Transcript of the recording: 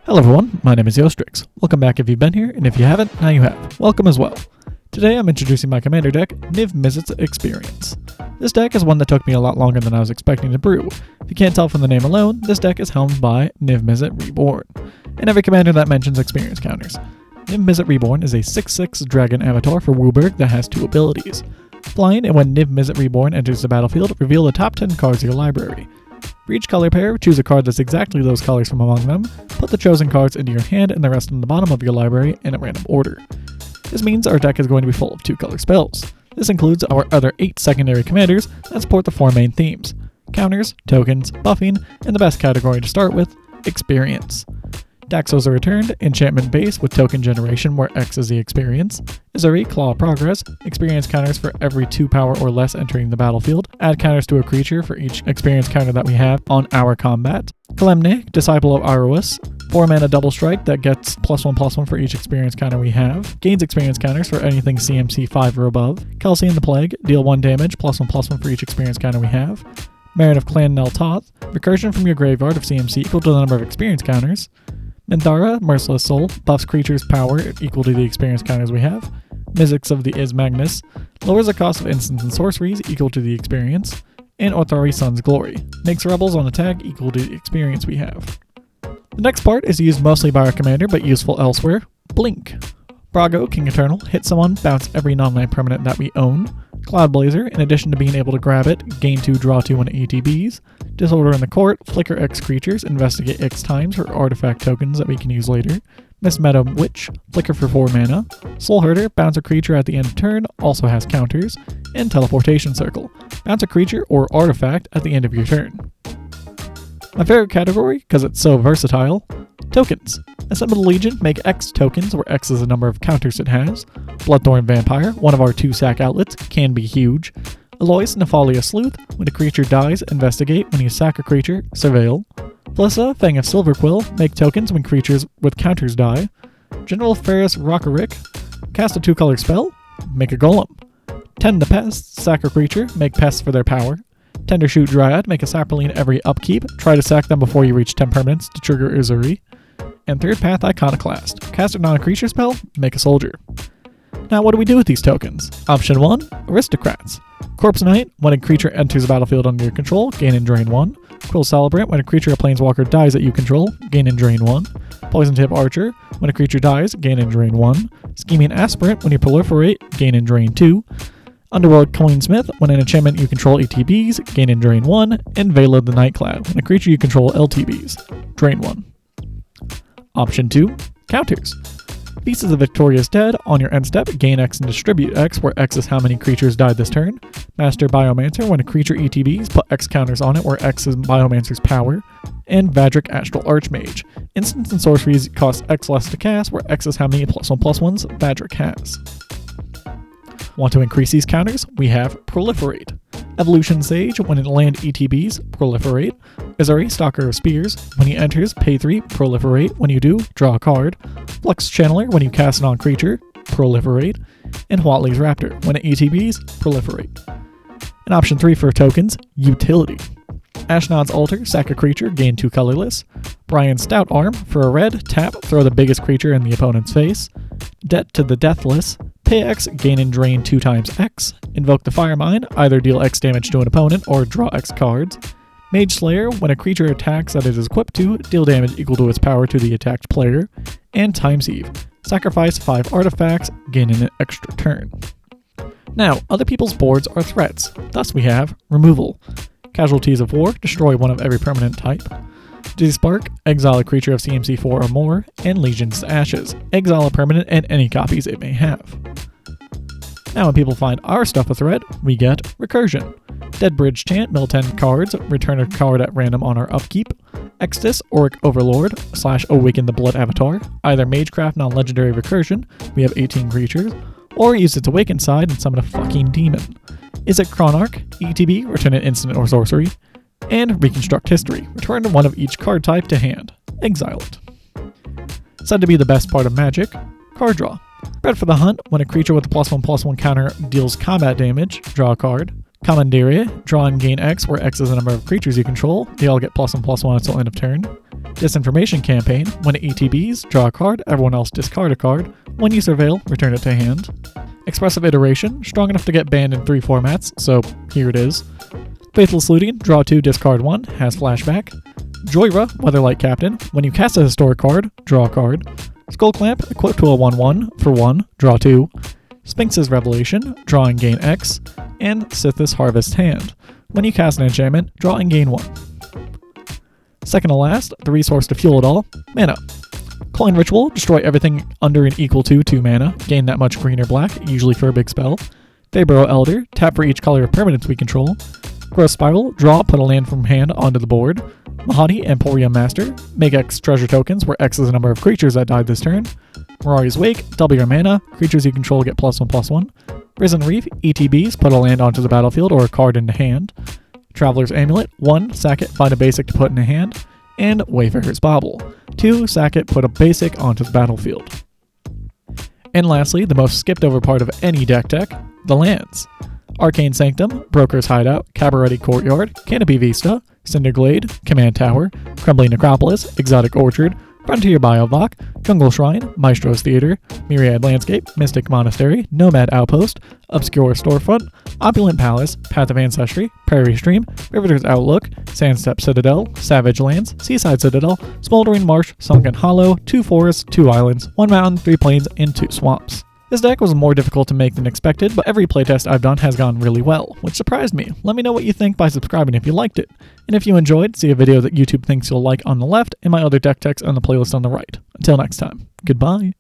Hello everyone, my name is Eostrix. Welcome back if you've been here, and if you haven't, now you have. Welcome as well. Today I'm introducing my commander deck, Niv-Mizzet Experience. This deck is one that took me a lot longer than I was expecting to brew. If you can't tell from the name alone, this deck is helmed by Niv-Mizzet Reborn, and every commander that mentions experience counters. Niv-Mizzet Reborn is a 6/6 dragon avatar for Wooburg that has 2 abilities. Flying, and when Niv-Mizzet Reborn enters the battlefield, reveal the top 10 cards of your library. For each color pair, choose a card that's exactly those colors from among them, put the chosen cards into your hand and the rest on the bottom of your library in a random order. This means our deck is going to be full of 2-color spells. This includes our other 8 secondary commanders that support the 4 main themes: counters, tokens, buffing, and the best category to start with, experience. Daxos the Returned, enchantment base with token generation where X is the experience. Ezuri, Claw of Progress, experience counters for every 2 power or less entering the battlefield. Add counters to a creature for each experience counter that we have on our combat. Kalemne, Disciple of Iroas, 4 mana double strike that gets +1/+1 for each experience counter we have. Gains experience counters for anything CMC 5 or above. Kelsien the Plague, deal 1 damage, +1/+1 for each experience counter we have. Meren of Clan Toth, recursion from your graveyard of CMC equal to the number of experience counters. Minthara, Merciless Soul, buffs creatures' power equal to the experience counters we have. Mizzix of the Izmagnus, lowers the cost of instants and sorceries equal to the experience. And Otharri, Sun's Glory, makes rebels on attack equal to the experience we have. The next part is used mostly by our commander but useful elsewhere. Blink. Brago, King Eternal, hit someone, bounce every non-land permanent that we own. Cloudblazer, in addition to being able to grab it, gain 2, draw 2 when ETBs. Disorder in the Court, flicker X creatures, investigate X times for artifact tokens that we can use later. Mistmeadow Witch, flicker for 4 mana. Soul Herder, bounce a creature at the end of turn, also has counters. And Teleportation Circle, bounce a creature or artifact at the end of your turn. My favorite category, because it's so versatile, tokens. Assemble the Legion, make X tokens, where X is the number of counters it has. Bloodthorn Vampire, one of our 2 sack outlets, can be huge. Alois Nephalia Sleuth, when a creature dies, investigate. When you sack a creature, surveil. Blissa, Fang of Silverquill, make tokens when creatures with counters die. General Ferris Rockerick, cast a 2-color spell, make a golem. Tend the Pests, sack a creature, make pests for their power. Tendershoot Dryad, make a sapling every upkeep, try to sack them before you reach 10 permanents to trigger Ezuri. And Third Path Iconoclast, cast a non-creature spell, make a soldier. Now what do we do with these tokens? Option 1, Aristocrats. Corpse Knight, when a creature enters the battlefield under your control, gain and drain 1. Quill Celebrant, when a creature or planeswalker dies that you control, gain and drain 1. Poison Tip Archer, when a creature dies, gain and drain 1. Scheming Aspirant, when you proliferate, gain and drain 2. Underworld Coinsmith, when an enchantment you control ETBs, gain and drain 1. And Vela the Nightclad, when a creature you control LTBs, drain 1. Option 2, counters. Feast of the Victorious Dead, on your end step, gain X and distribute X, where X is how many creatures died this turn. Master Biomancer, when a creature ETBs, put X counters on it, where X is Biomancer's power. And Vadric Astral Archmage. Instants and sorceries cost X less to cast, where X is how many +1/+1s Vadric has. Want to increase these counters? We have Proliferate. Evolution Sage, when in land ETBs, proliferate. Ezuri, Stalker of Spears, when he enters, pay 3, proliferate. When you do, draw a card. Flux Channeler, when you cast an on-creature, proliferate. And Huatley's Raptor, when it ETBs, proliferate. And option 3 for tokens, Utility. Ashnod's Altar, sack a creature, gain 2 colorless. Brian's Stout Arm, for a red, tap, throw the biggest creature in the opponent's face. Debt to the Deathless, pay X, gain and drain 2 times X. Invoke the Firemind, either deal X damage to an opponent or draw X cards. Mage Slayer, when a creature attacks that it is equipped to, deal damage equal to its power to the attacked player. And Time Sieve, sacrifice 5 artifacts, gain an extra turn. Now, other people's boards are threats, thus we have Removal. Casualties of War, destroy 1 of every permanent type. Spark, exile a creature of CMC 4 or more. And Legion's Ashes, exile a permanent and any copies it may have. Now when people find our stuff a threat, we get Recursion. Deadbridge Chant, mill 10 cards, return a card at random on our upkeep. Extus, Auric Overlord, / Awaken the Blood Avatar, either Magecraft non-legendary Recursion, we have 18 creatures, or use its Awaken side and summon a fucking demon. Is it Chronarch, ETB, return an instant or sorcery. And Reconstruct History, return 1 of each card type to hand, exile it. Said to be the best part of Magic, card draw. Bred for the Hunt, when a creature with a +1/+1 counter deals combat damage, draw a card. Commanderia, draw and gain X, where X is the number of creatures you control. They all get +1/+1 until end of turn. Disinformation Campaign. When it ETBs, draw a card, everyone else discard a card. When you surveil, return it to hand. Expressive Iteration, strong enough to get banned in 3 formats, so here it is. Faithless Looting, draw 2, discard 1, has flashback. Joyra, Weatherlight Captain, when you cast a historic card, draw a card. Skull Clamp, equip to a 1/1 for 1, draw 2. Sphinx's Revelation, draw and gain X. And Sith's Harvest Hand, when you cast an enchantment, draw and gain 1. Second to last, the resource to fuel it all, mana. Coin Ritual, destroy everything under and equal to 2 mana, gain that much green or black, usually for a big spell. Fabro Elder, tap for each color of permanents we control. Growth Spiral, draw, put a land from hand onto the board. Mahadi Emporium Master, make X treasure tokens where X is the number of creatures that died this turn. Mirari's Wake, double your mana, creatures you control get +1/+1. Risen Reef, ETBs, put a land onto the battlefield or a card into hand. Traveler's Amulet, 1, sack it, find a basic to put in a hand. And Wayfarer's Bauble, 2, sack it, put a basic onto the battlefield. And lastly, the most skipped over part of any deck tech, the lands. Arcane Sanctum, Broker's Hideout, Cabaretti Courtyard, Canopy Vista, Cinderglade, Command Tower, Crumbling Necropolis, Exotic Orchard, Frontier Biovac, Jungle Shrine, Maestro's Theater, Myriad Landscape, Mystic Monastery, Nomad Outpost, Obscure Storefront, Opulent Palace, Path of Ancestry, Prairie Stream, Riveter's Outlook, Sandstep Citadel, Savage Lands, Seaside Citadel, Smoldering Marsh, Sunken Hollow, 2 forests, 2 islands, 1 mountain, 3 plains, and 2 swamps. This deck was more difficult to make than expected, but every playtest I've done has gone really well, which surprised me. Let me know what you think by subscribing if you liked it. And if you enjoyed, see a video that YouTube thinks you'll like on the left, and my other deck techs on the playlist on the right. Until next time, goodbye.